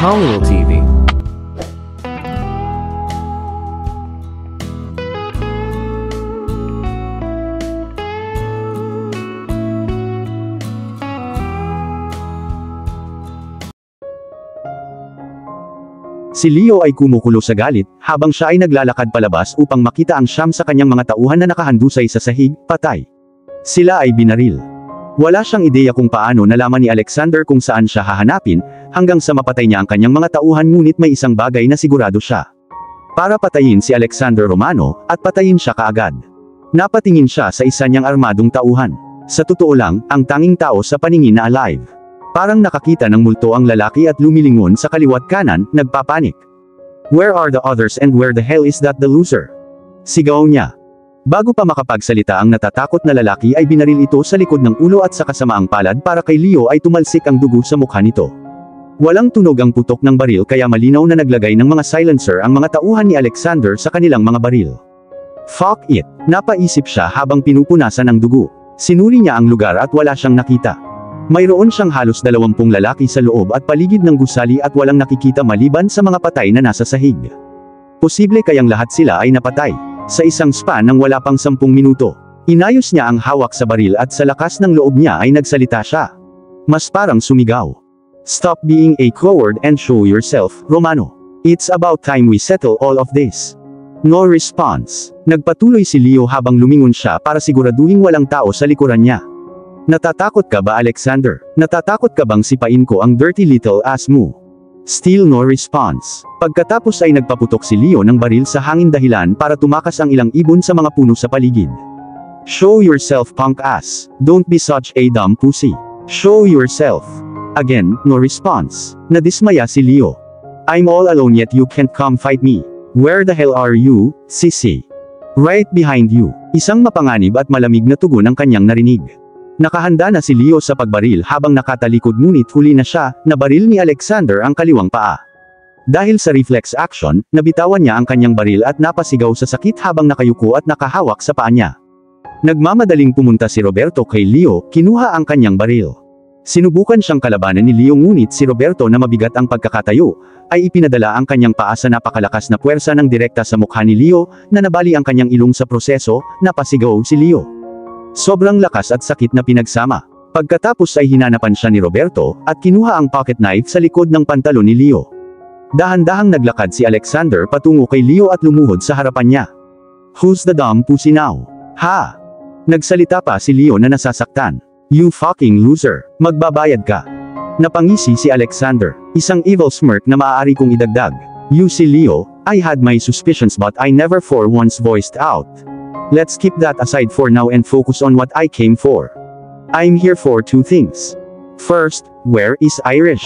Hollywood TV. Si Leo ay kumukulo sa galit, habang siya ay naglalakad palabas upang makita ang siyam sa kanyang mga tauhan na nakahandusay sa sahig, patay. Sila ay binaril. Wala siyang ideya kung paano nalaman ni Alexander kung saan siya hahanapin, hanggang sa mapatay niya ang kanyang mga tauhan, ngunit may isang bagay na sigurado siya. Para patayin si Alexander Romano, at patayin siya kaagad. Napatingin siya sa isa niyang armadong tauhan. Sa totoo lang, ang tanging tao sa paningin na alive. Parang nakakita ng multo ang lalaki at lumilingon sa kaliwat kanan, nagpapanik. "Where are the others and where the hell is that the loser?" Sigaw niya. Bago pa makapagsalita ang natatakot na lalaki ay binaril ito sa likod ng ulo at sa kasamaang palad para kay Leo ay tumalsik ang dugo sa mukha nito. Walang tunog ang putok ng baril kaya malinaw na naglagay ng mga silencer ang mga tauhan ni Alexander sa kanilang mga baril. "Fuck it," napaisip siya habang pinupunasan ng dugo. Sinuri niya ang lugar at wala siyang nakita. Mayroon siyang halos 20 lalaki sa loob at paligid ng gusali at walang nakikita maliban sa mga patay na nasa sahig. Posible kayang lahat sila ay napatay. Sa isang span ng wala pang 10 minuto, inayos niya ang hawak sa baril at sa lakas ng loob niya ay nagsalita siya. Mas parang sumigaw. "Stop being a coward and show yourself, Romano. It's about time we settle all of this." No response. Nagpatuloy si Leo habang lumingon siya para siguraduhin walang tao sa likuran niya. "Natatakot ka ba, Alexander? Natatakot ka bang sipain ko ang dirty little ass mo?" Still no response. Pagkatapos ay nagpaputok si Leo ng baril sa hangin dahilan para tumakas ang ilang ibon sa mga puno sa paligid. "Show yourself, punk ass. Don't be such a dumb pussy. Show yourself." Again, no response. Nadismaya si Leo. "I'm all alone yet you can't come fight me. Where the hell are you, sissy?" "Right behind you." Isang mapanganib at malamig na tugon ang kanyang narinig. Nakahanda na si Leo sa pagbaril habang nakatalikod, ngunit huli na siya, nabaril ni Alexander ang kaliwang paa. Dahil sa reflex action, nabitawan niya ang kanyang baril at napasigaw sa sakit habang nakayuko at nakahawak sa paa niya. Nagmamadaling pumunta si Roberto kay Leo, kinuha ang kanyang baril. Sinubukan siyang kalabanan ni Leo, ngunit si Roberto na mabigat ang pagkakatayo, ay ipinadala ang kanyang paa sa napakalakas na puwersa ng direkta sa mukha ni Leo, na nabali ang kanyang ilong sa proseso, napasigaw si Leo. Sobrang lakas at sakit na pinagsama. Pagkatapos ay hinanapan siya ni Roberto, at kinuha ang pocket knife sa likod ng pantalon ni Leo. Dahan-dahang naglakad si Alexander patungo kay Leo at lumuhod sa harapan niya. "Who's the dumb pussy now? Ha?" Nagsalita pa si Leo na nasasaktan. "You fucking loser. Magbabayad ka." Napangisi si Alexander. Isang evil smirk na maaari kong idagdag. "You see, Leo, I had my suspicions but I never for once voiced out. Let's keep that aside for now and focus on what I came for. I'm here for two things. First, where is Irish?"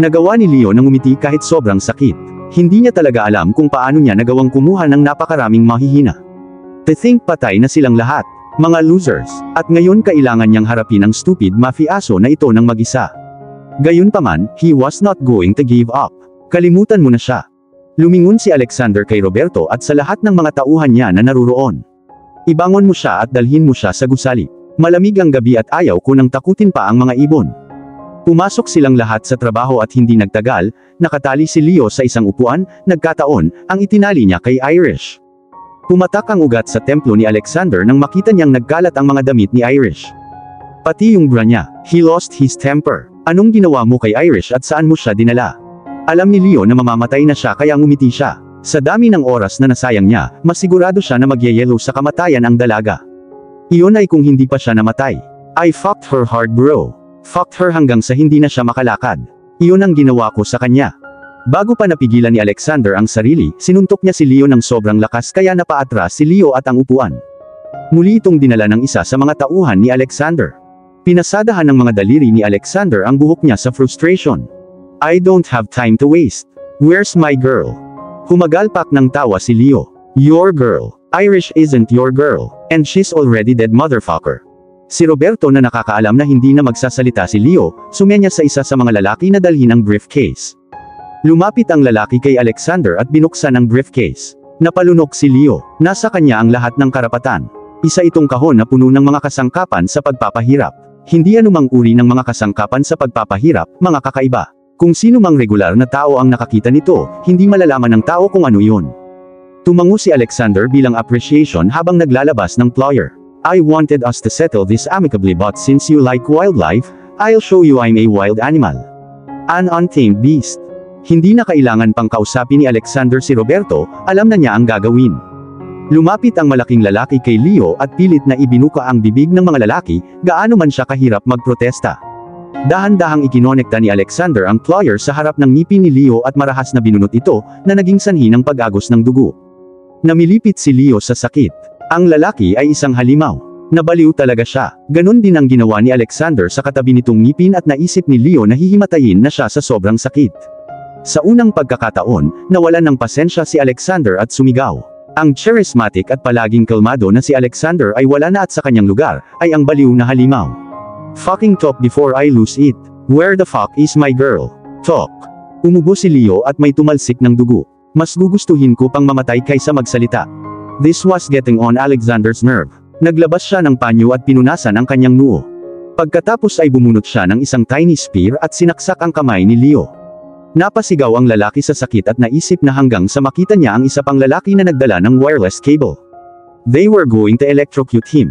Nagawa ni Leo nang umiti kahit sobrang sakit. Hindi niya talaga alam kung paano niya nagawang kumuha ng napakaraming mahihina. To think patay na silang lahat. Mga losers. At ngayon kailangan niyang harapin ang stupid mafioso na ito ng mag-isa. Gayunpaman, he was not going to give up. Kalimutan mo na siya. Lumingon si Alexander kay Roberto at sa lahat ng mga tauhan niya na naruroon. "Ibangon mo siya at dalhin mo siya sa gusali. Malamig ang gabi at ayaw ko nang takutin pa ang mga ibon." Pumasok silang lahat sa trabaho at hindi nagtagal, nakatali si Leo sa isang upuan, nagkataon, ang itinali niya kay Irish. Pumatak ang ugat sa templo ni Alexander nang makita niyang nagkalat ang mga damit ni Irish. Pati yung bra niya. He lost his temper. "Anong ginawa mo kay Irish at saan mo siya dinala?" Alam ni Leo na mamamatay na siya kaya ngumiti siya. Sa dami ng oras na nasayang niya, masigurado siya na magyayelo sa kamatayan ang dalaga. Iyon ay kung hindi pa siya namatay. "I fucked her hard, bro. Fucked her hanggang sa hindi na siya makalakad. Iyon ang ginawa ko sa kanya." Bago pa napigilan ni Alexander ang sarili, sinuntok niya si Leo ng sobrang lakas kaya napaatras si Leo at ang upuan. Muli itong dinala ng isa sa mga tauhan ni Alexander. Pinasadahan ng mga daliri ni Alexander ang buhok niya sa frustration. "I don't have time to waste. Where's my girl?" Humagalpak ng tawa si Leo. "Your girl. Irish isn't your girl. And she's already dead, motherfucker." Si Roberto na nakakaalam na hindi na magsasalita si Leo, sumenya sa isa sa mga lalaki na dalhin ang briefcase. Lumapit ang lalaki kay Alexander at binuksan ang briefcase. Napalunok si Leo. Nasa kanya ang lahat ng karapatan. Isa itong kahon na puno ng mga kasangkapan sa pagpapahirap. Hindi anumang uri ng mga kasangkapan sa pagpapahirap, mga kakaiba. Kung sino mang regular na tao ang nakakita nito, hindi malalaman ng tao kung ano yun. Tumango si Alexander bilang appreciation habang naglalabas ng plier. I wanted us to settle this amicably, but since you like wildlife, I'll show you I'm a wild animal. An untamed beast. Hindi na kailangan pang kausapin ni Alexander si Roberto, alam na niya ang gagawin. Lumapit ang malaking lalaki kay Leo at pilit na ibinuka ang bibig ng mga lalaki, gaano man siya kahirap magprotesta. Dahan-dahang ikinonekta ni Alexander ang plier sa harap ng ngipin ni Leo at marahas na binunot ito, na naging sanhi ng pag-agos ng dugo. Namilipit si Leo sa sakit. Ang lalaki ay isang halimaw. Nabaliw talaga siya. Ganon din ang ginawa ni Alexander sa katabi nitong ngipin at naisip ni Leo na hihimatayin na siya sa sobrang sakit. Sa unang pagkakataon, nawalan ng pasensya si Alexander at sumigaw. Ang charismatic at palaging kalmado na si Alexander ay wala na at sa kanyang lugar, ay ang baliw na halimaw. Fucking talk before I lose it. Where the fuck is my girl? Talk. Umubo si Leo at may tumalsik ng dugo. Mas gugustuhin ko pang mamatay kaysa magsalita. This was getting on Alexander's nerve. Naglabas siya ng panyo at pinunasan ang kanyang noo. Pagkatapos ay bumunot siya ng isang tiny spear at sinaksak ang kamay ni Leo. Napasigaw ang lalaki sa sakit at naisip na hanggang sa makita niya ang isa pang lalaki na nagdala ng wireless cable. They were going to electrocute him.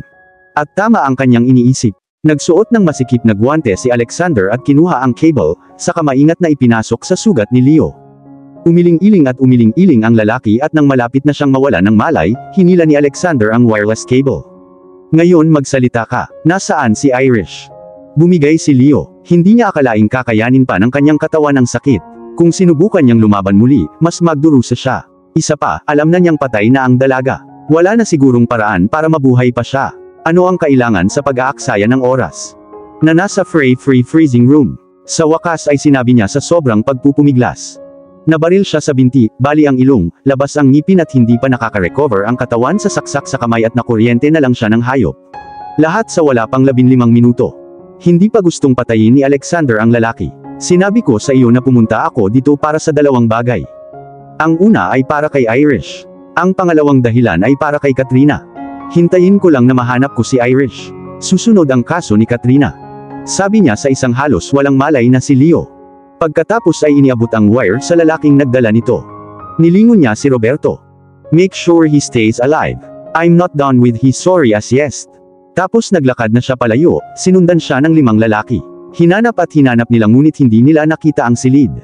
At tama ang kanyang iniisip. Nagsuot ng masikip na guwante si Alexander at kinuha ang cable, saka maingat na ipinasok sa sugat ni Leo. Umiling-iling at umiling-iling ang lalaki at nang malapit na siyang mawala ng malay, hinila ni Alexander ang wireless cable. Ngayon magsalita ka, nasaan si Irish? Bumigay si Leo, hindi niya akalaing kakayanin pa ng kanyang katawan ang sakit. Kung sinubukan niyang lumaban muli, mas magdurusa siya. Isa pa, alam na niyang patay na ang dalaga. Wala na sigurong paraan para mabuhay pa siya. Ano ang kailangan sa pag-aaksaya ng oras? Na nasa free freezing room. Sa wakas ay sinabi niya sa sobrang pagpupumiglas. Nabaril siya sa binti, bali ang ilong, labas ang ngipin at hindi pa nakaka-recover ang katawan sa saksak sa kamay at nakuryente na lang siya ng hayop. Lahat sa wala pang 15 minuto. Hindi pa gustong patayin ni Alexander ang lalaki. Sinabi ko sa iyo na pumunta ako dito para sa dalawang bagay. Ang una ay para kay Irish. Ang pangalawang dahilan ay para kay Katrina. Hintayin ko lang na mahanap ko si Irish. Susunod ang kaso ni Katrina. Sabi niya sa isang halos walang malay na si Leo. Pagkatapos ay iniabot ang wire sa lalaking nagdala nito. Nilingon niya si Roberto. Make sure he stays alive. I'm not done with his sorry as yes. Tapos naglakad na siya palayo, sinundan siya ng 5 lalaki. Hinanap at hinanap nila ngunit hindi nila nakita ang silid.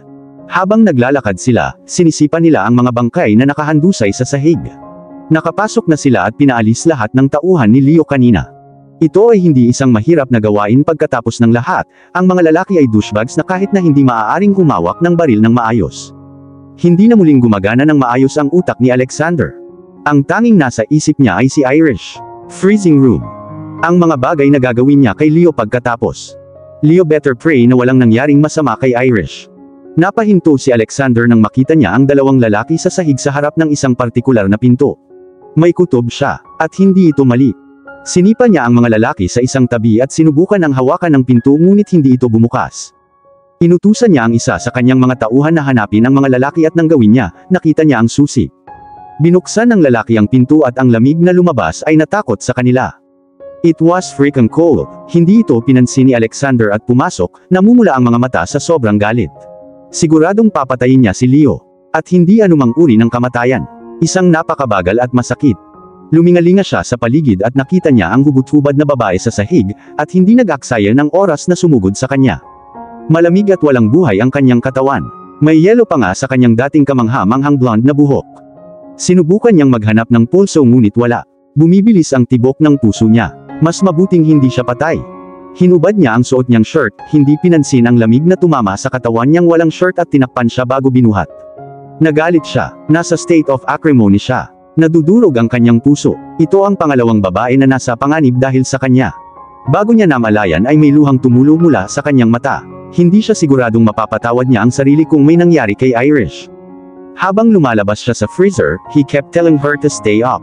Habang naglalakad sila, sinisipan nila ang mga bangkay na nakahandusay sa sahig. Nakapasok na sila at pinaalis lahat ng tauhan ni Leo kanina. Ito ay hindi isang mahirap na gawain pagkatapos ng lahat, ang mga lalaki ay douchebags na kahit na hindi maaaring humawak ng baril ng maayos. Hindi na muling gumagana ng maayos ang utak ni Alexander. Ang tanging nasa isip niya ay si Irish. Freezing room. Ang mga bagay na gagawin niya kay Leo pagkatapos. Leo better pray na walang nangyaring masama kay Irish. Napahinto si Alexander nang makita niya ang 2 lalaki sa sahig sa harap ng isang partikular na pinto. May kutob siya, at hindi ito mali. Sinipa niya ang mga lalaki sa isang tabi at sinubukan ang hawakan ng pinto ngunit hindi ito bumukas. Inutusan niya ang isa sa kanyang mga tauhan na hanapin ang mga lalaki at nang gawin niya, nakita niya ang susi. Binuksan ng lalaki ang pinto at ang lamig na lumabas ay natakot sa kanila. It was freaking cold. Hindi ito pinansin ni Alexander at pumasok, namumula ang mga mata sa sobrang galit. Siguradong papatayin niya si Leo. At hindi anumang uri ng kamatayan. Isang napakabagal at masakit. Lumingalinga siya sa paligid at nakita niya ang hubot-hubad na babae sa sahig, at hindi nag-aksaya ng oras na sumugod sa kanya. Malamig at walang buhay ang kanyang katawan. May yelo pa nga sa kanyang dating kamangha-manghang blonde na buhok. Sinubukan niyang maghanap ng pulso ngunit wala. Bumibilis ang tibok ng puso niya. Mas mabuting hindi siya patay. Hinubad niya ang suot niyang shirt, hindi pinansin ang lamig na tumama sa katawan niyang walang shirt at tinakpan siya bago binuhat. Nagalit siya, nasa state of acrimony siya. Nadudurog ang kanyang puso. Ito ang pangalawang babae na nasa panganib dahil sa kanya. Bago niya namalayan ay may luhang tumulo mula sa kanyang mata. Hindi siya siguradong mapapatawad niya ang sarili kung may nangyari kay Irish. Habang lumalabas siya sa freezer, he kept telling her to stay up.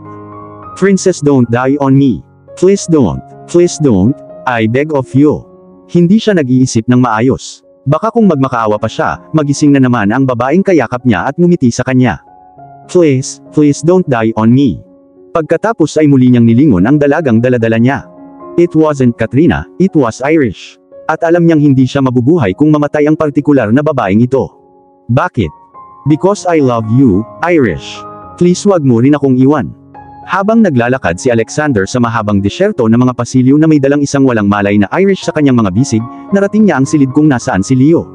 Princess, don't die on me. Please don't. Please don't. I beg of you. Hindi siya nag-iisip ng maayos. Baka kung magmakaawa pa siya, magising na naman ang babaeng kayakap niya at ngumiti sa kanya. Please, please don't die on me. Pagkatapos ay muli niyang nilingon ang dalagang daladala niya. It wasn't Katrina, it was Irish. At alam niyang hindi siya mabubuhay kung mamatay ang partikular na babaeng ito. Bakit? Because I love you, Irish. Please wag mo rin akong iwan. Habang naglalakad si Alexander sa mahabang disyerto na mga pasilyo na may dalang isang walang malay na Irish sa kanyang mga bisig, narating niya ang silid kung nasaan si Leo.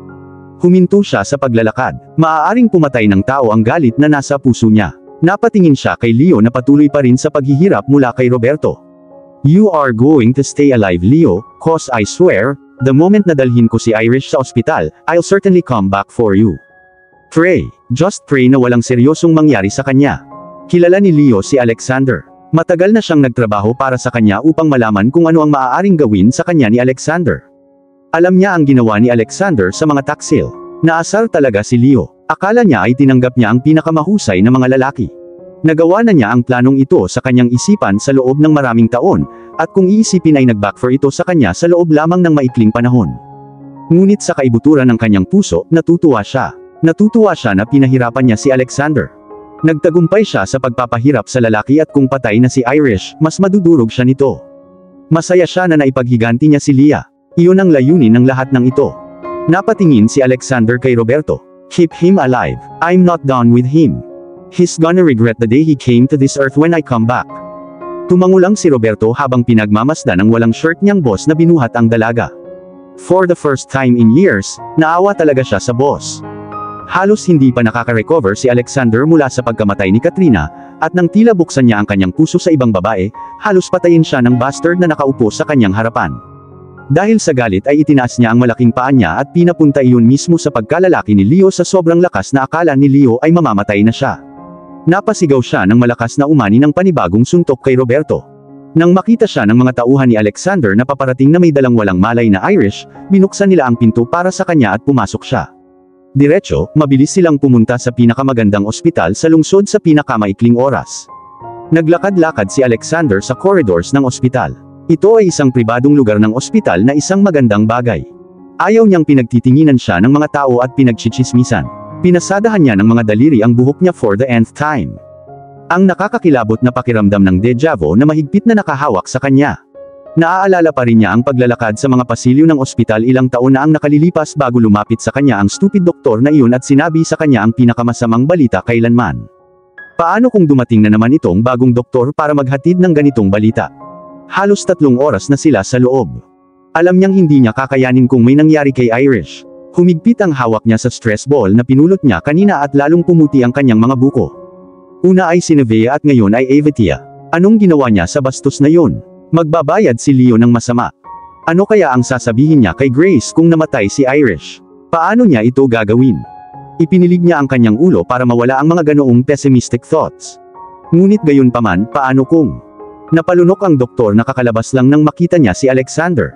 Huminto siya sa paglalakad. Maaaring pumatay ng tao ang galit na nasa puso niya. Napatingin siya kay Leo na patuloy pa rin sa paghihirap mula kay Roberto. You are going to stay alive, Leo, cause I swear, the moment na dalhin ko si Irish sa ospital, I'll certainly come back for you. Pray, just pray na walang seryosong mangyari sa kanya. Kilala ni Leo si Alexander. Matagal na siyang nagtrabaho para sa kanya upang malaman kung ano ang maaaring gawin sa kanya ni Alexander. Alam niya ang ginawa ni Alexander sa mga taksil. Naasar talaga si Leo. Akala niya ay tinanggap niya ang pinakamahusay na mga lalaki. Nagawa na niya ang planong ito sa kanyang isipan sa loob ng maraming taon, at kung iisipin ay nag-backfire ito sa kanya sa loob lamang ng maikling panahon. Ngunit sa kaibuturan ng kanyang puso, natutuwa siya. Natutuwa siya na pinahirapan niya si Alexander. Nagtagumpay siya sa pagpapahirap sa lalaki at kung patay na si Irish, mas madudurog siya nito. Masaya siya na naipaghiganti niya si Leah. Iyon ang layunin ng lahat ng ito. Napatingin si Alexander kay Roberto. Keep him alive. I'm not done with him. He's gonna regret the day he came to this earth when I come back. Tumango lang si Roberto habang pinagmamasdan ng walang shirt niyang boss na binuhat ang dalaga. For the first time in years, naawa talaga siya sa boss. Halos hindi pa nakaka-recover si Alexander mula sa pagkamatay ni Katrina, at nang tila buksan niya ang kanyang puso sa ibang babae, halos patayin siya ng bastard na nakaupo sa kanyang harapan. Dahil sa galit ay itinaas niya ang malaking paa niya at pinapunta iyon mismo sa pagkalalaki ni Leo sa sobrang lakas na akala ni Leo ay mamamatay na siya. Napasigaw siya ng malakas na umani ng panibagong suntok kay Roberto. Nang makita siya ng mga tauhan ni Alexander na paparating na may dalang walang malay na Irish, binuksan nila ang pinto para sa kanya at pumasok siya. Diretso, mabilis silang pumunta sa pinakamagandang ospital sa lungsod sa pinakamaikling oras. Naglakad-lakad si Alexander sa corridors ng ospital. Ito ay isang pribadong lugar ng ospital na isang magandang bagay. Ayaw niyang pinagtitinginan siya ng mga tao at pinagchichismisan. Pinasadahan niya ng mga daliri ang buhok niya for the nth time. Ang nakakakilabot na pakiramdam ng deja vu na mahigpit na nakahawak sa kanya. Naaalala pa rin niya ang paglalakad sa mga pasilyo ng ospital ilang taon na ang nakalilipas bago lumapit sa kanya ang stupid doktor na iyon at sinabi sa kanya ang pinakamasamang balita kailanman. Paano kung dumating na naman itong bagong doktor para maghatid ng ganitong balita? Halos 3 oras na sila sa loob. Alam niyang hindi niya kakayanin kung may nangyari kay Irish. Humigpit ang hawak niya sa stress ball na pinulot niya kanina at lalong pumuti ang kanyang mga buko. Una ay si Nevaeh at ngayon ay Avatia. Anong ginawa niya sa bastos na yun? Magbabayad si Leo ng masama. Ano kaya ang sasabihin niya kay Grace kung namatay si Irish? Paano niya ito gagawin? Ipinilig niya ang kanyang ulo para mawala ang mga ganoong pessimistic thoughts. Ngunit gayunpaman, paano kung napalunok ang doktor na kakalabas lang nang makita niya si Alexander?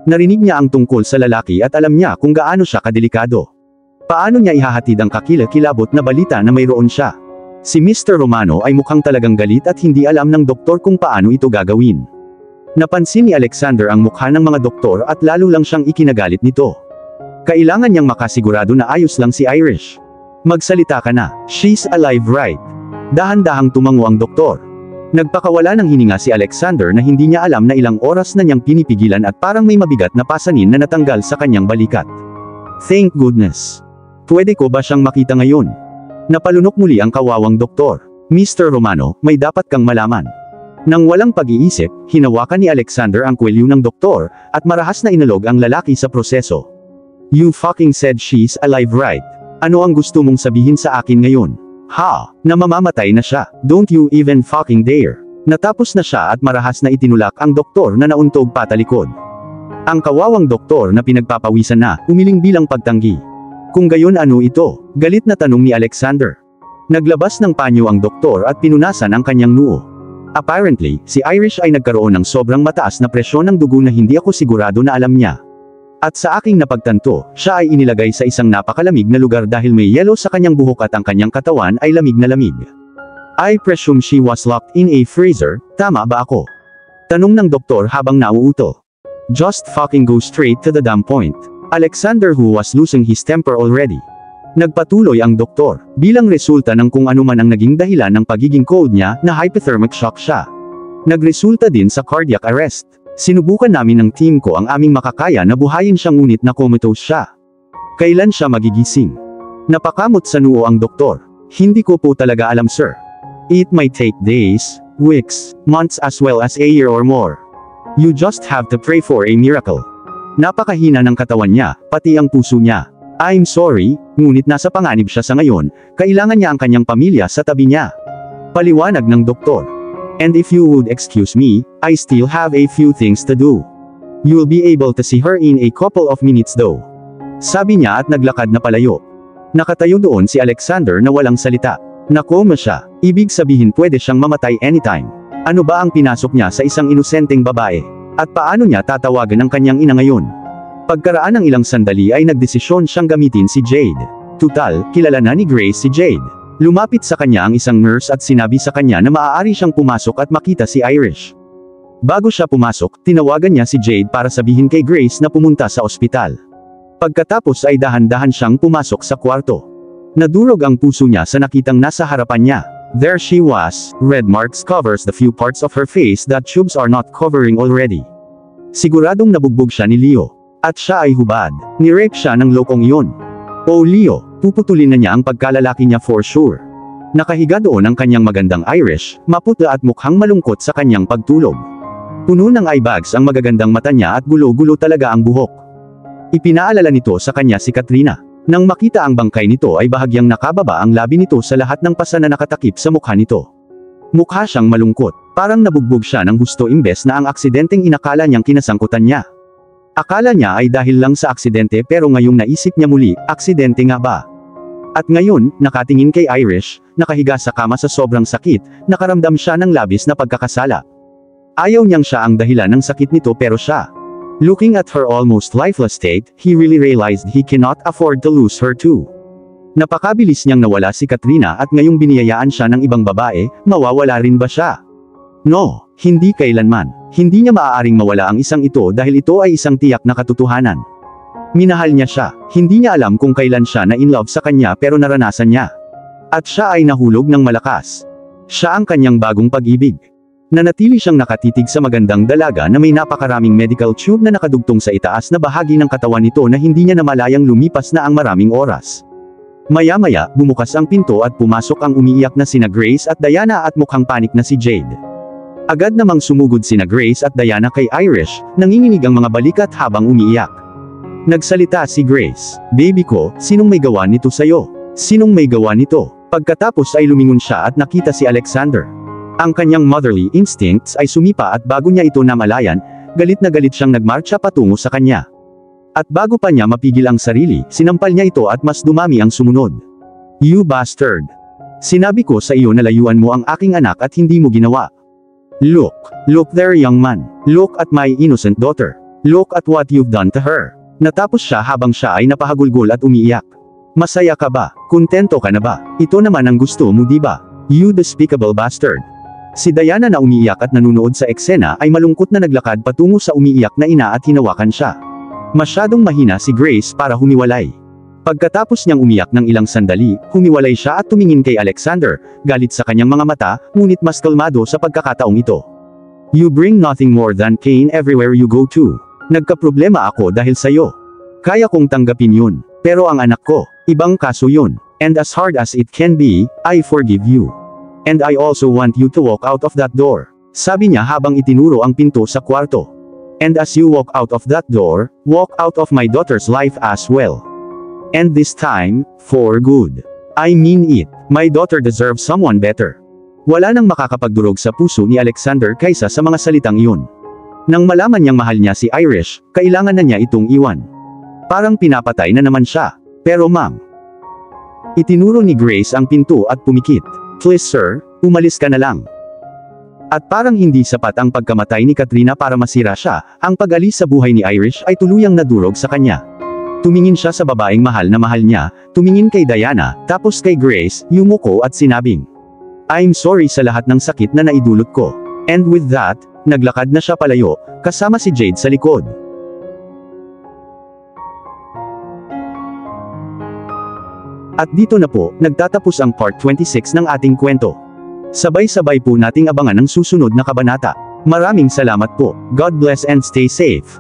Narinig niya ang tungkol sa lalaki at alam niya kung gaano siya kadelikado. Paano niya ihahatid ang kakilakilabot na balita na mayroon siya? Si Mr. Romano ay mukhang talagang galit at hindi alam ng doktor kung paano ito gagawin. Napansin ni Alexander ang mukha ng mga doktor at lalo lang siyang ikinagalit nito. Kailangan niyang makasigurado na ayos lang si Irish. Magsalita ka na, she's alive right? Dahan-dahang tumango ang doktor. Nagpakawala ng hininga si Alexander na hindi niya alam na ilang oras na niyang pinipigilan at parang may mabigat na pasanin na natanggal sa kanyang balikat. Thank goodness. Pwede ko ba siyang makita ngayon? Napalunok muli ang kawawang doktor. Mr. Romano, may dapat kang malaman. Nang walang pag-iisip, hinawakan ni Alexander ang kwelyo ng doktor, at marahas na inalog ang lalaki sa proseso. You fucking said she's alive right? Ano ang gusto mong sabihin sa akin ngayon? Ha? Na mamamatay na siya. Don't you even fucking dare. Natapos na siya at marahas na itinulak ang doktor na nauntog patalikod. Ang kawawang doktor na pinagpapawisan na, umiling bilang pagtanggi. Kung gayon ano ito? Galit na tanong ni Alexander. Naglabas ng panyo ang doktor at pinunasan ang kanyang noo. Apparently, si Irish ay nagkaroon ng sobrang mataas na presyon ng dugo na hindi ako sigurado na alam niya. At sa aking napagtanto, siya ay inilagay sa isang napakalamig na lugar dahil may yelo sa kanyang buhok at ang kanyang katawan ay lamig na lamig. I presume she was locked in a freezer, tama ba ako? Tanong ng doktor habang nauuto. Just fucking go straight to the damn point. Alexander who was losing his temper already. Nagpatuloy ang doktor, bilang resulta ng kung ano man ang naging dahilan ng pagiging cold niya na hypothermic shock siya. Nagresulta din sa cardiac arrest. Sinubukan namin ng team ko ang aming makakaya na buhayin siya ngunit na comatose siya. Kailan siya magigising? Napakamot sa noo ang doktor. Hindi ko po talaga alam sir. It might take days, weeks, months as well as a year or more. You just have to pray for a miracle. Napakahina ng katawan niya, pati ang puso niya. I'm sorry, ngunit nasa panganib siya sa ngayon, kailangan niya ang kanyang pamilya sa tabi niya. Paliwanag ng doktor. And if you would excuse me, I still have a few things to do. You'll be able to see her in a couple of minutes though. Sabi niya at naglakad na palayo. Nakatayo doon si Alexander na walang salita. Nakoma siya, ibig sabihin pwede siyang mamatay anytime. Ano ba ang pinasok niya sa isang inosenteng babae? At paano niya tatawagan ang kanyang ina ngayon? Pagkaraan ng ilang sandali ay nagdesisyon siyang gamitin si Jade. Tutal, kilala na ni Grace si Jade. Lumapit sa kanya ang isang nurse at sinabi sa kanya na maaari siyang pumasok at makita si Irish. Bago siya pumasok, tinawagan niya si Jade para sabihin kay Grace na pumunta sa ospital. Pagkatapos ay dahan-dahan siyang pumasok sa kwarto. Nadurog ang puso niya sa nakitang nasa harapan niya. There she was, red marks covers the few parts of her face that tubes are not covering already. Siguradong nabugbog siya ni Leo. At siya ay hubad. Ni-rape siya ng lokong iyon. Oh Leo, puputulin na niya ang pagkalalaki niya for sure. Nakahiga doon ang kanyang magandang Irish, maputa at mukhang malungkot sa kanyang pagtulog. Puno ng eye bags ang magagandang mata niya at gulo-gulo talaga ang buhok. Ipinaalala nito sa kanya si Katrina. Nang makita ang bangkay nito ay bahagyang nakababa ang labi nito sa lahat ng pasa na nakatakip sa mukha nito. Mukha siyang malungkot, parang nabugbog siya ng husto imbes na ang aksidenteng inakala niyang kinasangkutan niya. Akala niya ay dahil lang sa aksidente pero ngayong naisip niya muli, aksidente nga ba? At ngayon, nakatingin kay Irish, nakahiga sa kama sa sobrang sakit, nakaramdam siya ng labis na pagkakasala. Ayaw niyang siya ang dahilan ng sakit nito pero siya. Looking at her almost lifeless state, he really realized he cannot afford to lose her too. Napakabilis niyang nawala si Katrina at ngayong biniyayaan siya ng ibang babae, mawawala rin ba siya? No, hindi kailanman. Hindi niya maaaring mawala ang isang ito dahil ito ay isang tiyak na katotohanan. Minahal niya siya, hindi niya alam kung kailan siya na in love sa kanya pero naranasan niya. At siya ay nahulog ng malakas. Siya ang kanyang bagong pag-ibig. Nanatili siyang nakatitig sa magandang dalaga na may napakaraming medical tube na nakadugtong sa itaas na bahagi ng katawan nito na hindi niya namalayang lumipas na ang maraming oras. Maya-maya, bumukas ang pinto at pumasok ang umiiyak na sina Grace at Diana at mukhang panik na si Jade. Agad namang sumugod sina Grace at Diana kay Irish, nanginginig ang mga balikat habang umiiyak. Nagsalita si Grace, "Baby ko, sinong may gawa nito sa'yo? Sinong may gawa nito?" Pagkatapos ay lumingon siya at nakita si Alexander. Ang kanyang motherly instincts ay sumipa at bago niya ito namalayan, galit na galit siyang nagmarcha patungo sa kanya. At bago pa niya mapigil ang sarili, sinampal niya ito at mas dumami ang sumunod. "You bastard! Sinabi ko sa iyo na layuan mo ang aking anak at hindi mo ginawa. Look there young man. Look at my innocent daughter. Look at what you've done to her." Natapos siya habang siya ay napahagulgol at umiiyak. "Masaya ka ba? Kontento ka na ba? Ito naman ang gusto mo di ba? You despicable bastard." Si Diana na umiiyak at nanunood sa eksena ay malungkot na naglakad patungo sa umiiyak na ina at hinawakan siya. Masyadong mahina si Grace para humiwalay. Pagkatapos niyang umiyak ng ilang sandali, humiwalay siya at tumingin kay Alexander, galit sa kanyang mga mata, ngunit mas kalmado sa pagkakataong ito. "You bring nothing more than pain everywhere you go to. Nagkaproblema ako dahil sa'yo. Kaya kong tanggapin yun, pero ang anak ko, ibang kaso yun. And as hard as it can be, I forgive you. And I also want you to walk out of that door." Sabi niya habang itinuro ang pinto sa kwarto. "And as you walk out of that door, walk out of my daughter's life as well. And this time, for good. I mean it. My daughter deserves someone better." Wala nang makakapagdurog sa puso ni Alexander kaysa sa mga salitang iyon. Nang malaman niyang mahal niya si Irish, kailangan na niya itong iwan. Parang pinapatay na naman siya. "Pero ma'am." Itinuro ni Grace ang pinto at pumikit. "Please sir, umalis ka na lang." At parang hindi sapat ang pagkamatay ni Katrina para masira siya, ang pag-alis sa buhay ni Irish ay tuluyang nadurog sa kanya. Tumingin siya sa babaeng mahal na mahal niya, tumingin kay Diana, tapos kay Grace, yumuko at sinabing, "I'm sorry sa lahat ng sakit na naidulot ko." And with that, naglakad na siya palayo, kasama si Jade sa likod. At dito na po, nagtatapos ang part 26 ng ating kwento. Sabay-sabay po nating abangan ang susunod na kabanata. Maraming salamat po. God bless and stay safe.